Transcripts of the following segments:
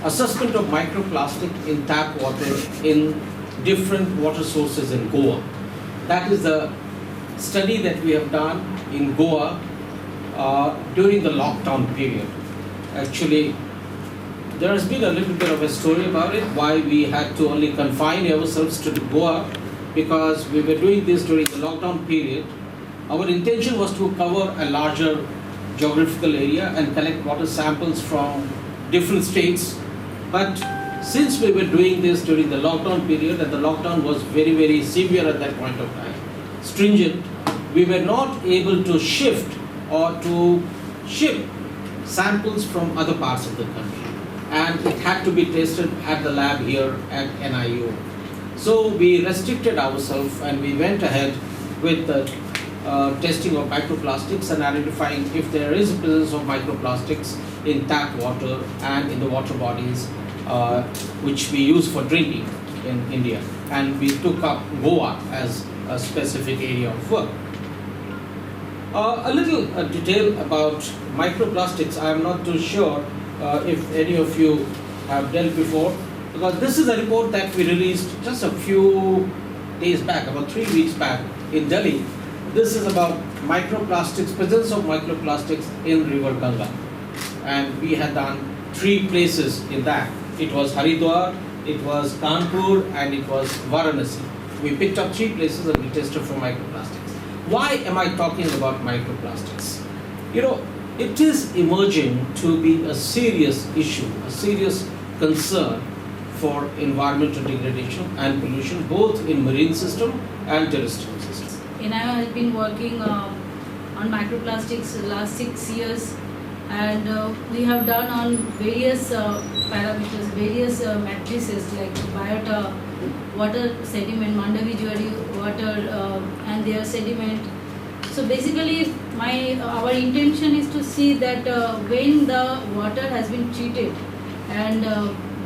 assessment of microplastic in tap water in different water sources in Goa. That is the study that we have done in Goa during the lockdown period. Actually, there has been a little bit of a story about it, why we had to only confine ourselves to Goa, because we were doing this during the lockdown period. Our intention was to cover a larger geographical area and collect water samples from different states. But since we were doing this during the lockdown period, and the lockdown was very, very severe at that point of time, stringent, we were not able to shift or to ship samples from other parts of the country. And it had to be tested at the lab here at NIU. So we restricted ourselves and we went ahead with the testing of microplastics and identifying if there is a presence of microplastics in tap water and in the water bodies which we use for drinking in India. And we took up Goa as a specific area of work. A little detail about microplastics. I am not too sure if any of you have dealt before, because this is a report that we released just a few days back, about 3 weeks back in Delhi. This is about microplastics, presence of microplastics in River Ganga. And we had done 3 places in that. It was Haridwar, it was Kanpur, and it was Varanasi. We picked up 3 places and we tested for microplastics. Why am I talking about microplastics? You know, it is emerging to be a serious issue, a serious concern for environmental degradation and pollution, both in marine system and terrestrial systems. NIO has been working on microplastics the last 6 years, and we have done on various parameters, various matrices like biota, water sediment, Mandavijwari water and their sediment. So basically our intention is to see that when the water has been treated and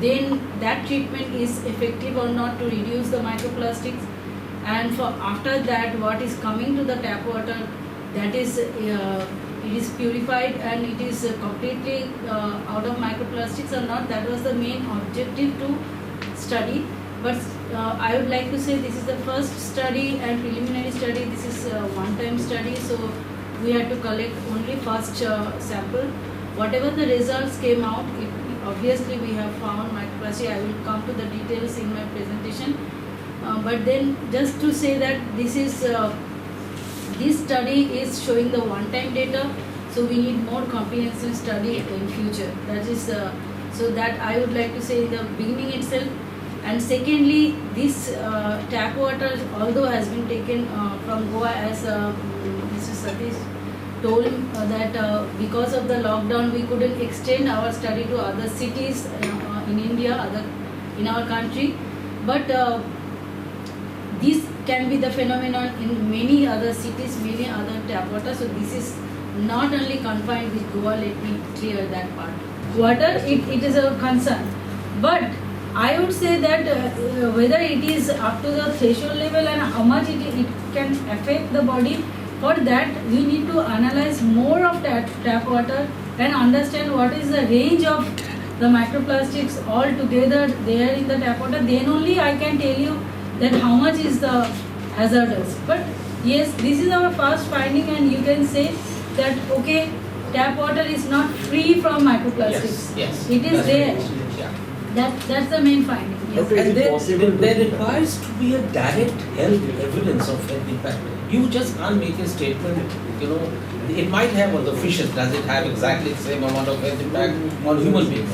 then that treatment is effective or not to reduce the microplastics, and for after that what is coming to the tap water, that is it is purified and it is completely out of microplastics or not. That was the main objective to study. But I would like to say this is the first study and preliminary study. This is a one-time study, so we had to collect only first sample. Whatever the results came out, obviously we have found microplastic. I will come to the details in my presentation. But then just to say that this study is showing the one-time data, so we need more comprehensive study in future. That is so that I would like to say in the beginning itself. And secondly, this tap water, although has been taken from Goa, as Mr. Satish told that because of the lockdown we couldn't extend our study to other cities in India, in our country. But this can be the phenomenon in many other cities, many other tap water. So this is not only confined with Goa, let me clear that part. Water, it is a concern. But I would say that whether it is up to the threshold level and how much it can affect the body, for that we need to analyze more of that tap water and understand what is the range of the microplastics all together there in the tap water. Then only I can tell you that how much is the hazardous. But yes, this is our first finding, and you can say that okay, tap water is not free from microplastics. Yes. It is there. That's the main finding. Yes. And there requires to be a direct health evidence of health impact. You just can't make a statement, you know, it might have on the fishes, does it have exactly the same amount of health impact on human beings?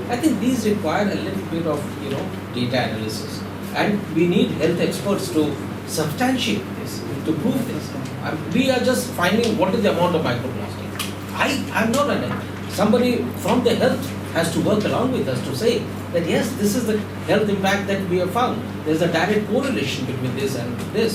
I think these require a little bit of, you know, data analysis. And we need health experts to substantiate this, to prove this. We are just finding what is the amount of microplastic. I'm not somebody from the health has to work along with us to say that yes, this is the health impact that we have found. There's a direct correlation between this and this.